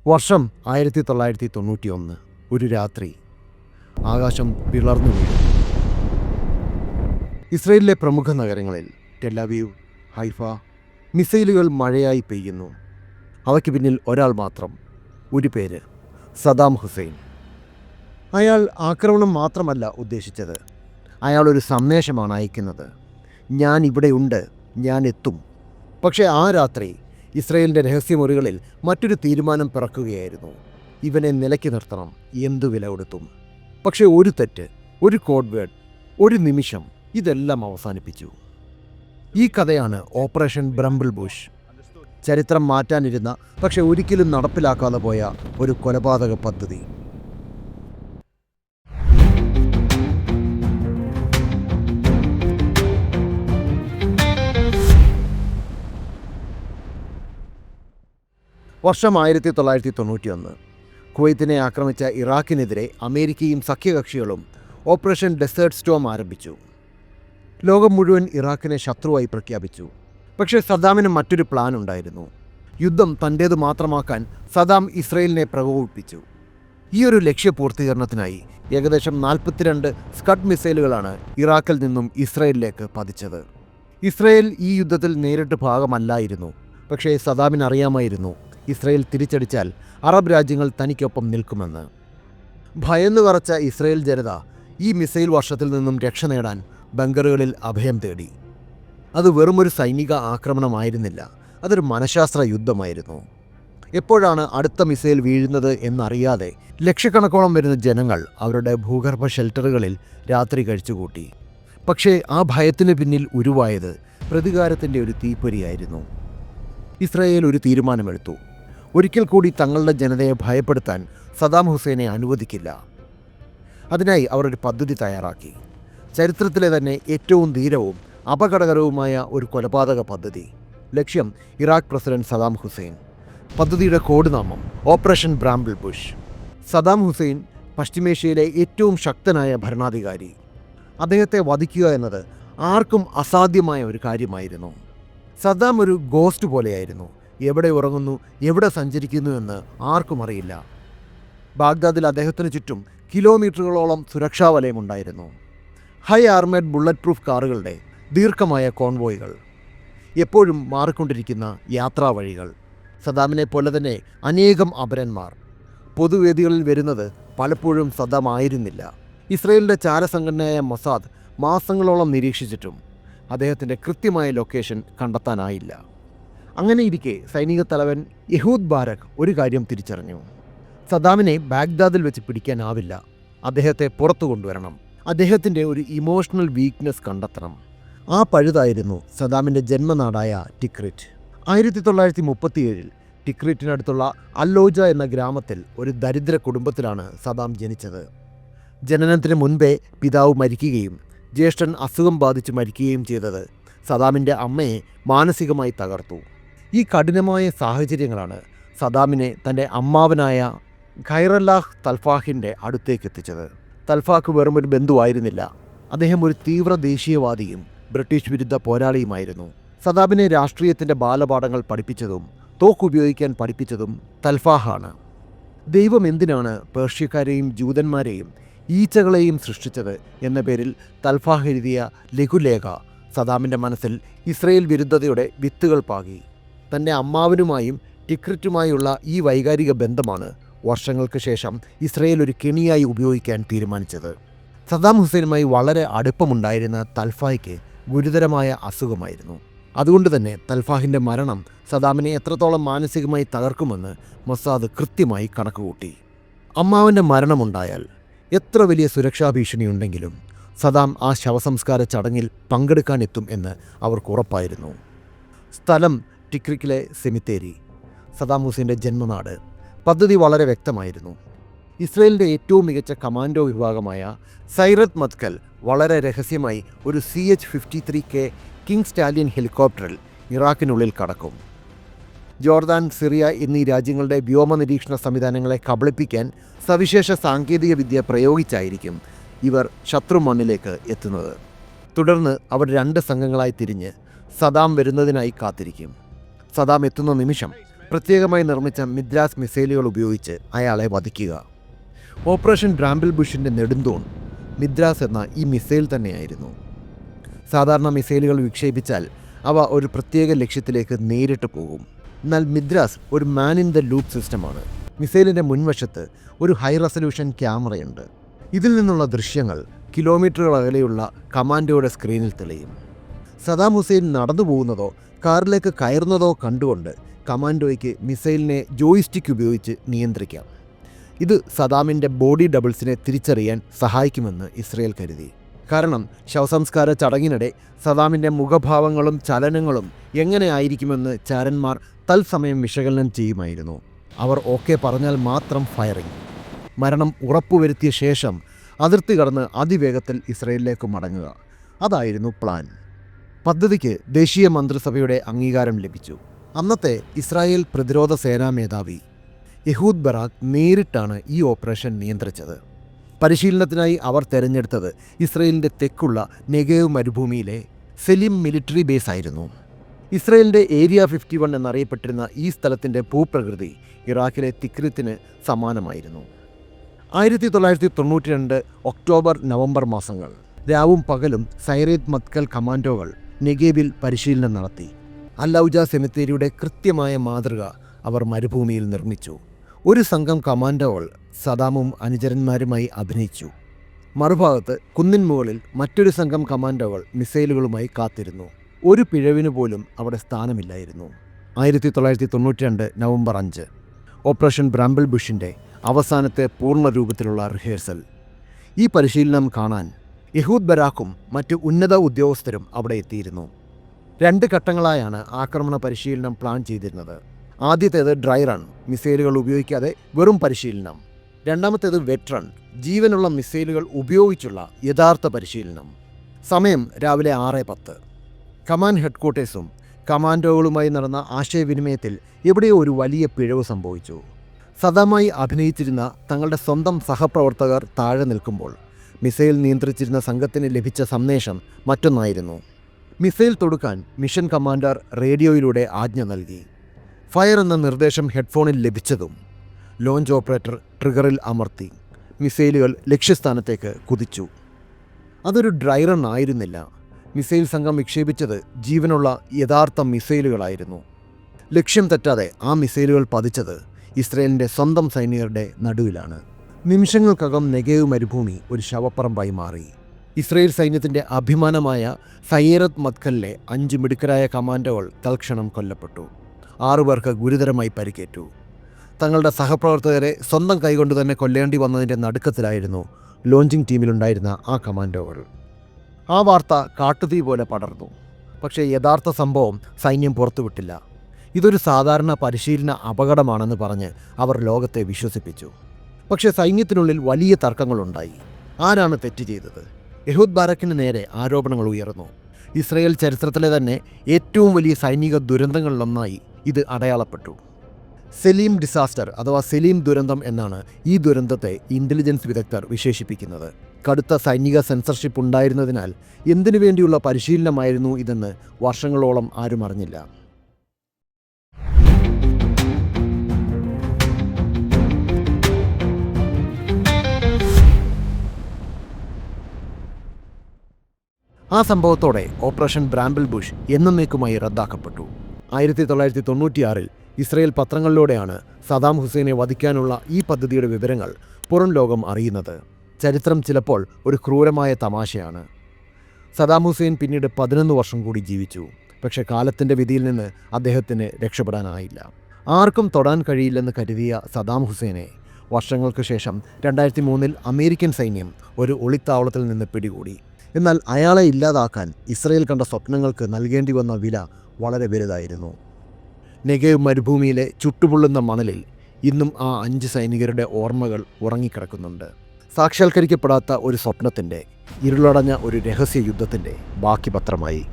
വർഷം 1991. ഒരു രാത്രി ആകാശം പിളർന്നു വീണു. ഇസ്രയേലിലെ പ്രമുഖ നഗരങ്ങളിൽ ടെലവീവ്, ഹൈഫ മിസൈലുകൾ മഴയായി പെയ്യുന്നു. അവയ്ക്ക് പിന്നിൽ ഒരാൾ മാത്രം, ഒരു പേര്, സദാം ഹുസൈൻ. അയാൾ ആക്രമണം മാത്രമല്ല ഉദ്ദേശിച്ചത്, അയാൾ ഒരു സന്ദേശമാണ് അയക്കുന്നത്. ഞാൻ ഇവിടെയുണ്ട്, ഞാൻ എത്തും. പക്ഷേ ആ രാത്രി ഇസ്രയേലിൻ്റെ രഹസ്യമുറികളിൽ മറ്റൊരു തീരുമാനം പിറക്കുകയായിരുന്നു. ഇവനെ നിലയ്ക്ക് നിർത്തണം, എന്തു വില കൊടുത്തും. പക്ഷേ ഒരു തെറ്റ്, ഒരു കോഡ് വേർഡ്, ഒരു നിമിഷം ഇതെല്ലാം അവസാനിപ്പിച്ചു. ഈ കഥയാണ് ഓപ്പറേഷൻ ബ്രംബിൾ ബുഷ്. ചരിത്രം മാറ്റാനിരുന്ന പക്ഷെ ഒരിക്കലും നടപ്പിലാക്കാതെ പോയ ഒരു കൊലപാതക പദ്ധതി. വർഷം 1991. കുവൈത്തിനെ ആക്രമിച്ച ഇറാഖിനെതിരെ അമേരിക്കയും സഖ്യകക്ഷികളും ഓപ്പറേഷൻ ഡെസേർട്ട് സ്റ്റോം ആരംഭിച്ചു. ലോകം മുഴുവൻ ഇറാഖിനെ ശത്രുവായി പ്രഖ്യാപിച്ചു. പക്ഷേ സദ്ദാമിന് മറ്റൊരു പ്ലാൻ ഉണ്ടായിരുന്നു. യുദ്ധം തൻ്റേത് മാത്രമാക്കാൻ സദ്ദാം ഇസ്രയേലിനെ പ്രകോപിപ്പിച്ചു. ഈ ഒരു ലക്ഷ്യപൂർത്തീകരണത്തിനായി ഏകദേശം 42 സ്കഡ് മിസൈലുകളാണ് ഇറാഖിൽ നിന്നും ഇസ്രയേലിലേക്ക് പതിച്ചത്. ഇസ്രയേൽ ഈ യുദ്ധത്തിൽ നേരിട്ട് ഭാഗമല്ലായിരുന്നു. പക്ഷേ സദ്ദാമിന് അറിയാമായിരുന്നു, ഇസ്രയേൽ തിരിച്ചടിച്ചാൽ അറബ് രാജ്യങ്ങൾ തനിക്കൊപ്പം നിൽക്കുമെന്ന്. ഭയന്നു വിറച്ച ഇസ്രയേൽ ജനത ഈ മിസൈൽ വർഷത്തിൽ നിന്നും രക്ഷ നേടാൻ ബങ്കറുകളിൽ അഭയം തേടി. അത് വെറുമൊരു സൈനിക ആക്രമണമായിരുന്നില്ല, അതൊരു മനഃശാസ്ത്ര യുദ്ധമായിരുന്നു. എപ്പോഴാണ് അടുത്ത മിസൈൽ വീഴുന്നത് എന്നറിയാതെ ലക്ഷക്കണക്കോളം വരുന്ന ജനങ്ങൾ അവരുടെ ഭൂഗർഭ ഷെൽട്ടറുകളിൽ രാത്രി കഴിച്ചുകൂട്ടി. പക്ഷേ ആ ഭയത്തിന് പിന്നിൽ ഉരുവായത് പ്രതികാരത്തിൻ്റെ ഒരു തീപ്പൊരിയായിരുന്നു. ഇസ്രായേൽ ഒരു തീരുമാനമെടുത്തു. ഒരിക്കൽ കൂടി തങ്ങളുടെ ജനതയെ ഭയപ്പെടുത്താൻ സദ്ദാം ഹുസൈനെ അനുവദിക്കില്ല. അതിനായി അവർ ഒരു പദ്ധതി തയ്യാറാക്കി. ചരിത്രത്തിലെ തന്നെ ഏറ്റവും ധീരവും അപകടകരവുമായ ഒരു കൊലപാതക പദ്ധതി. ലക്ഷ്യം ഇറാഖ് പ്രസിഡന്റ് സദ്ദാം ഹുസൈൻ. പദ്ധതിയുടെ കോഡ് നാമം ഓപ്പറേഷൻ ബ്രംബിൾ ബുഷ്. സദ്ദാം ഹുസൈൻ പശ്ചിമേഷ്യയിലെ ഏറ്റവും ശക്തനായ ഭരണാധികാരി. അദ്ദേഹത്തെ വധിക്കുക എന്നത് ആർക്കും അസാധ്യമായ ഒരു കാര്യമായിരുന്നു. സദ്ദാം ഒരു ഗോസ്റ്റ് പോലെയായിരുന്നു. എവിടെ ഉറങ്ങുന്നു, എവിടെ സഞ്ചരിക്കുന്നു എന്ന് ആർക്കും അറിയില്ല. ബാഗ്ദാദിൽ അദ്ദേഹത്തിന് ചുറ്റും കിലോമീറ്ററുകളോളം സുരക്ഷാ വലയമുണ്ടായിരുന്നു. ഹൈ ആർമേഡ് ബുള്ളറ്റ് പ്രൂഫ് കാറുകളുടെ ദീർഘമായ കോൺവോയ്കൾ, എപ്പോഴും മാറിക്കൊണ്ടിരിക്കുന്ന യാത്രാ വഴികൾ. സദ്ദാമിനെ പോലെ തന്നെ അനേകം അപരന്മാർ. പൊതുവേദികളിൽ വരുന്നത് പലപ്പോഴും സദ്ദാം ആയിരുന്നില്ല. ഇസ്രയേലിൻ്റെ ചാരസംഘടനയായ മൊസാദ് മാസങ്ങളോളം നിരീക്ഷിച്ചിട്ടും അദ്ദേഹത്തിൻ്റെ കൃത്യമായ ലൊക്കേഷൻ കണ്ടെത്താനായില്ല. അങ്ങനെയിരിക്കെ സൈനിക തലവൻ യഹൂദ് ബാരക് ഒരു കാര്യം തിരിച്ചറിഞ്ഞു. സദ്ദാമിനെ ബാഗ്ദാദിൽ വെച്ച് പിടിക്കാനാവില്ല, അദ്ദേഹത്തെ പുറത്തു കൊണ്ടുവരണം. അദ്ദേഹത്തിൻ്റെ ഒരു ഇമോഷണൽ വീക്ക്നെസ് കണ്ടെത്തണം. ആ പഴുതായിരുന്നു സദ്ദാമിൻ്റെ ജന്മനാടായ ടിക്രിറ്റ്. 1937 ടിക്രിറ്റിനടുത്തുള്ള അല്ലോജ എന്ന ഗ്രാമത്തിൽ ഒരു ദരിദ്ര കുടുംബത്തിലാണ് സദ്ദാം ജനിച്ചത്. ജനനത്തിന് മുൻപേ പിതാവ് മരിക്കുകയും ജ്യേഷ്ഠൻ അസുഖം ബാധിച്ച് മരിക്കുകയും ചെയ്തത് സദ്ദാമിൻ്റെ അമ്മയെ മാനസികമായി തകർത്തു. ഈ കഠിനമായ സാഹചര്യങ്ങളാണ് സദ്ദാമിനെ തൻ്റെ അമ്മാവനായ ഖൈറല്ലാഹ് തൽഫാഹിൻ്റെ അടുത്തേക്ക് എത്തിച്ചത്. തൽഫാഖ് വെറുമൊരു ബന്ധുവായിരുന്നില്ല, അദ്ദേഹം ഒരു തീവ്ര ദേശീയവാദിയും ബ്രിട്ടീഷ് വിരുദ്ധ പോരാളിയുമായിരുന്നു. സദ്ദാമിനെ രാഷ്ട്രീയത്തിൻ്റെ ബാലപാഠങ്ങൾ പഠിപ്പിച്ചതും തോക്കുപയോഗിക്കാൻ പഠിപ്പിച്ചതും തൽഫാഹാണ്. ദൈവം എന്തിനാണ് പേർഷ്യക്കാരെയും ജൂതന്മാരെയും ഈച്ചകളെയും സൃഷ്ടിച്ചത് എന്ന പേരിൽ തൽഫാഹ് എഴുതിയ ലഘുലേഖ സദ്ദാമിൻ്റെ മനസ്സിൽ ഇസ്രയേൽ വിരുദ്ധതയുടെ വിത്തുകൾ പാകി. തൻ്റെ അമ്മാവനുമായും ടിക്രിറ്റുമായുള്ള ഈ വൈകാരിക ബന്ധമാണ് വർഷങ്ങൾക്ക് ശേഷം ഇസ്രയേൽ ഒരു കെണിയായി ഉപയോഗിക്കാൻ തീരുമാനിച്ചത്. സദ്ദാം ഹുസൈനുമായി വളരെ അടുപ്പമുണ്ടായിരുന്ന തൽഫായ്ക്ക് ഗുരുതരമായ അസുഖമായിരുന്നു. അതുകൊണ്ട് തന്നെ തൽഫാഹിൻ്റെ മരണം സദ്ദാമിനെ എത്രത്തോളം മാനസികമായി തകർക്കുമെന്ന് മൊസാദ് കൃത്യമായി കണക്കുകൂട്ടി. അമ്മാവൻ്റെ മരണമുണ്ടായാൽ എത്ര വലിയ സുരക്ഷാ ഭീഷണിയുണ്ടെങ്കിലും സദ്ദാം ആ ശവസംസ്കാര ചടങ്ങിൽ പങ്കെടുക്കാനെത്തും എന്ന് അവർക്ക് ഉറപ്പായിരുന്നു. സ്ഥലം ടിക്രിക്കിലെ സെമിത്തേരി, സദ്ദാം ഹുസൈൻ്റെ ജന്മനാട്. പദ്ധതി വളരെ വ്യക്തമായിരുന്നു. ഇസ്രയേലിൻ്റെ ഏറ്റവും മികച്ച കമാൻഡോ വിഭാഗമായ സൈറത്ത് മത്കൽ വളരെ രഹസ്യമായി ഒരു CH-53K കിങ് സ്റ്റാലിയൻ ഹെലികോപ്റ്ററിൽ ഇറാഖിനുള്ളിൽ കടക്കും. ജോർദാൻ, സിറിയ എന്നീ രാജ്യങ്ങളുടെ വ്യോമ നിരീക്ഷണ സംവിധാനങ്ങളെ കബളിപ്പിക്കാൻ സവിശേഷ സാങ്കേതിക വിദ്യ പ്രയോഗിച്ചായിരിക്കും ഇവർ ശത്രു മണ്ണിലേക്ക് എത്തുന്നത്. തുടർന്ന് അവർ 2 സംഘങ്ങളായി തിരിഞ്ഞ് സദ്ദാം വരുന്നതിനായി കാത്തിരിക്കും. സദ്ദാം എത്തുന്ന നിമിഷം പ്രത്യേകമായി നിർമ്മിച്ച മിദ്രാസ് മിസൈലുകൾ ഉപയോഗിച്ച് അയാളെ വധിക്കുക. ഓപ്പറേഷൻ ബ്രാമ്പിൾ ബുഷിൻ്റെ നെടുന്തൂൺ മിദ്രാസ് എന്ന ഈ മിസൈൽ തന്നെയായിരുന്നു. സാധാരണ മിസൈലുകൾ വിക്ഷേപിച്ചാൽ അവ ഒരു പ്രത്യേക ലക്ഷ്യത്തിലേക്ക് നേരിട്ട് പോകും. എന്നാൽ മിദ്രാസ് ഒരു മാൻ ഇൻ ദ ലൂപ്പ് സിസ്റ്റമാണ്. മിസൈലിൻ്റെ മുൻവശത്ത് ഒരു ഹൈ റെസല്യൂഷൻ ക്യാമറയുണ്ട്. ഇതിൽ നിന്നുള്ള ദൃശ്യങ്ങൾ കിലോമീറ്ററുകൾ അകലെയുള്ള കമാൻഡോയുടെ സ്ക്രീനിൽ തെളിയും. സദാം ഹുസൈൻ നടന്നു പോകുന്നതോ കാറിലേക്ക് കയറുന്നതോ കണ്ടുകൊണ്ട് കമാൻഡോയ്ക്ക് മിസൈലിനെ ജോയിസ്റ്റിക് ഉപയോഗിച്ച് നിയന്ത്രിക്കാം. ഇത് സദാമിൻ്റെ ബോഡി ഡബിൾസിനെ തിരിച്ചറിയാൻ സഹായിക്കുമെന്ന് ഇസ്രയേൽ കരുതി. കാരണം ശവസംസ്കാര ചടങ്ങിനിടെ സദാമിൻ്റെ മുഖഭാവങ്ങളും ചലനങ്ങളും എങ്ങനെയായിരിക്കുമെന്ന് ചാരന്മാർ തത്സമയം വിശകലനം ചെയ്യുമായിരുന്നു. അവർ ഓക്കെ പറഞ്ഞാൽ മാത്രം ഫയറിംഗ്. മരണം ഉറപ്പുവരുത്തിയ ശേഷം അതിർത്തി കടന്ന് അതിവേഗത്തിൽ ഇസ്രയേലിലേക്ക് മടങ്ങുക. അതായിരുന്നു പ്ലാൻ. പദ്ധതിക്ക് ദേശീയ മന്ത്രിസഭയുടെ അംഗീകാരം ലഭിച്ചു. അന്നത്തെ ഇസ്രായേൽ പ്രതിരോധ സേനാ മേധാവി യഹൂദ് ബറാക്ക് നേരിട്ടാണ് ഈ ഓപ്പറേഷൻ നിയന്ത്രിച്ചത്. പരിശീലനത്തിനായി അവർ തിരഞ്ഞെടുത്തത് ഇസ്രയേലിൻ്റെ തെക്കുള്ള നെഗേവ് മരുഭൂമിയിലെ സെലിം മിലിറ്ററി ബേസ് ആയിരുന്നു. ഇസ്രയേലിൻ്റെ ഏരിയ 51 എന്നറിയപ്പെട്ടിരുന്ന ഈ സ്ഥലത്തിൻ്റെ ഭൂപ്രകൃതി ഇറാഖിലെ തിക്രിത്തിന് സമാനമായിരുന്നു. 1992 ഒക്ടോബർ നവംബർ മാസങ്ങൾ രാവും പകലും സൈറേത്ത് മത്കൽ കമാൻഡോകൾ നെഗേബിൽ പരിശീലനം നടത്തി. അല്ലൗജ സെമിത്തേരിയുടെ കൃത്യമായ മാതൃക അവർ മരുഭൂമിയിൽ നിർമ്മിച്ചു. ഒരു സംഘം കമാൻഡോകൾ സദാമും അനുചരന്മാരുമായി അഭിനയിച്ചു. മറുഭാഗത്ത് കുന്നിൻ മുകളിൽ മറ്റൊരു സംഘം കമാൻഡോകൾ മിസൈലുകളുമായി കാത്തിരുന്നു. ഒരു പിഴവിനു പോലും അവിടെ സ്ഥാനമില്ലായിരുന്നു. 1992 നവംബർ 5 ഓപ്പറേഷൻ ബ്രാമ്പിൾ ബുഷിൻ്റെ അവസാനത്തെ പൂർണ്ണ രൂപത്തിലുള്ള റിഹേഴ്സൽ. ഈ പരിശീലനം കാണാൻ യഹൂദ് ബരാക്കും മറ്റ് ഉന്നത ഉദ്യോഗസ്ഥരും അവിടെ എത്തിയിരുന്നു. 2 ഘട്ടങ്ങളായാണ് ആക്രമണ പരിശീലനം പ്ലാൻ ചെയ്തിരുന്നത്. ആദ്യത്തേത് ഡ്രൈ റൺ, മിസൈലുകൾ ഉപയോഗിക്കാതെ വെറും പരിശീലനം. രണ്ടാമത്തേത് വെറ്റ് റൺ, ജീവനുള്ള മിസൈലുകൾ ഉപയോഗിച്ചുള്ള യഥാർത്ഥ പരിശീലനം. സമയം രാവിലെ 6:10. കമാൻഡ് ഹെഡ്ക്വാർട്ടേഴ്സും കമാൻഡോകളുമായി നടന്ന ആശയവിനിമയത്തിൽ എവിടെയോ ഒരു വലിയ പിഴവ് സംഭവിച്ചു. സദാമായി അഭിനയിച്ചിരുന്ന തങ്ങളുടെ സ്വന്തം സഹപ്രവർത്തകർ താഴെ നിൽക്കുമ്പോൾ മിസൈൽ നിയന്ത്രിച്ചിരുന്ന സംഘത്തിന് ലഭിച്ച സന്ദേശം മറ്റൊന്നായിരുന്നു. മിസൈൽ തൊടുക്കാൻ മിഷൻ കമാൻഡർ റേഡിയോയിലൂടെ ആജ്ഞ നൽകി. ഫയർ എന്ന നിർദ്ദേശം ഹെഡ്ഫോണിൽ ലഭിച്ചതും ലോഞ്ച് ഓപ്പറേറ്റർ ട്രിഗറിൽ അമർത്തി. മിസൈലുകൾ ലക്ഷ്യസ്ഥാനത്തേക്ക് കുതിച്ചു. അതൊരു ഡ്രൈ റൺ ആയിരുന്നില്ല. മിസൈൽ സംഘം വിക്ഷേപിച്ചത് ജീവനുള്ള യഥാർത്ഥ മിസൈലുകളായിരുന്നു. ലക്ഷ്യം തെറ്റാതെ ആ മിസൈലുകൾ പതിച്ചത് ഇസ്രയേലിൻ്റെ സ്വന്തം സൈനികരുടെ നടുവിലാണ്. നിമിഷങ്ങൾക്കകം നെഗേവ് മരുഭൂമി ഒരു ശവപ്പറമ്പായി മാറി. ഇസ്രയേൽ സൈന്യത്തിൻ്റെ അഭിമാനമായ സൈറത്ത് മത്കലിലെ 5 മിടുക്കരായ കമാൻഡോകൾ തൽക്ഷണം കൊല്ലപ്പെട്ടു. 6 പേർക്ക് ഗുരുതരമായി പരിക്കേറ്റു. തങ്ങളുടെ സഹപ്രവർത്തകരെ സ്വന്തം കൈകൊണ്ട് തന്നെ കൊല്ലേണ്ടി വന്നതിൻ്റെ നടുക്കത്തിലായിരുന്നു ലോഞ്ചിങ് ടീമിലുണ്ടായിരുന്ന ആ കമാൻഡോകൾ. ആ വാർത്ത കാട്ടുതീ പോലെ പടർന്നു. പക്ഷേ യഥാർത്ഥ സംഭവം സൈന്യം പുറത്തുവിട്ടില്ല. ഇതൊരു സാധാരണ പരിശീലന അപകടമാണെന്ന് പറഞ്ഞ് അവർ ലോകത്തെ വിശ്വസിപ്പിച്ചു. പക്ഷേ സൈന്യത്തിനുള്ളിൽ വലിയ തർക്കങ്ങളുണ്ടായി. ആരാണ് തെറ്റ് ചെയ്തത്? യഹൂദ് ബാരക്കിന് നേരെ ആരോപണങ്ങൾ ഉയർന്നു. ഇസ്രയേൽ ചരിത്രത്തിലെ തന്നെ ഏറ്റവും വലിയ സൈനിക ദുരന്തങ്ങളിലൊന്നായി ഇത് അടയാളപ്പെട്ടു. സെലീം ഡിസാസ്റ്റർ അഥവാ സെലീം ദുരന്തം എന്നാണ് ഈ ദുരന്തത്തെ ഇൻ്റലിജൻസ് വിദഗ്ധർ വിശേഷിപ്പിക്കുന്നത്. കടുത്ത സൈനിക സെൻസർഷിപ്പ് ഉണ്ടായിരുന്നതിനാൽ എന്തിനു വേണ്ടിയുള്ള പരിശീലനമായിരുന്നു ഇതെന്ന് വർഷങ്ങളോളം ആരും അറിഞ്ഞില്ല. ആ സംഭവത്തോടെ ഓപ്പറേഷൻ ബ്രാമ്പിൾ ബുഷ് എന്നേക്കുമായി റദ്ദാക്കപ്പെട്ടു. 1996 ഇസ്രയേൽ പത്രങ്ങളിലൂടെയാണ് സദാം ഹുസൈനെ വധിക്കാനുള്ള ഈ പദ്ധതിയുടെ വിവരങ്ങൾ പുറം ലോകം അറിയുന്നത്. ചരിത്രം ചിലപ്പോൾ ഒരു ക്രൂരമായ തമാശയാണ്. സദാം ഹുസൈൻ പിന്നീട് 11 വർഷം കൂടി ജീവിച്ചു. പക്ഷേ കാലത്തിൻ്റെ വിധിയിൽ നിന്ന് അദ്ദേഹത്തിന് രക്ഷപ്പെടാനായില്ല. ആർക്കും തൊടാൻ കഴിയില്ലെന്ന് കരുതിയ സദാം ഹുസൈനെ വർഷങ്ങൾക്ക് ശേഷം 2003 അമേരിക്കൻ സൈന്യം ഒരു ഒളിത്താവളത്തിൽ നിന്ന് പിടികൂടി. എന്നാൽ അയാളെ ഇല്ലാതാക്കാൻ ഇസ്രയേൽ കണ്ട സ്വപ്നങ്ങൾക്ക് നൽകേണ്ടി വന്ന വില വളരെ വലുതായിരുന്നു. നെഗേവ് മരുഭൂമിയിലെ ചുട്ടുപൊള്ളുന്ന മണലിൽ ഇന്നും ആ 5 സൈനികരുടെ ഓർമ്മകൾ ഉറങ്ങിക്കിടക്കുന്നുണ്ട്. സാക്ഷാത്കരിക്കപ്പെടാത്ത ഒരു സ്വപ്നത്തിൻ്റെ, ഇരുളടഞ്ഞ ഒരു രഹസ്യ യുദ്ധത്തിൻ്റെ ബാക്കി പത്രമായി.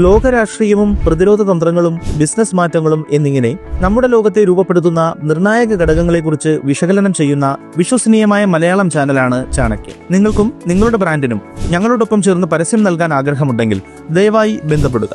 ലോകരാഷ്ട്രീയവും പ്രതിരോധ തന്ത്രങ്ങളും ബിസിനസ് മാറ്റങ്ങളും എന്നിങ്ങനെ നമ്മുടെ ലോകത്തെ രൂപപ്പെടുത്തുന്ന നിർണായക ഘടകങ്ങളെക്കുറിച്ച് വിശകലനം ചെയ്യുന്ന വിശ്വസനീയമായ മലയാളം ചാനലാണ് ചാണക്യം. നിങ്ങൾക്കും നിങ്ങളുടെ ബ്രാൻഡിനും ഞങ്ങളോടൊപ്പം ചേർന്ന് പരസ്യം നൽകാൻ ആഗ്രഹമുണ്ടെങ്കിൽ ദയവായി ബന്ധപ്പെടുക.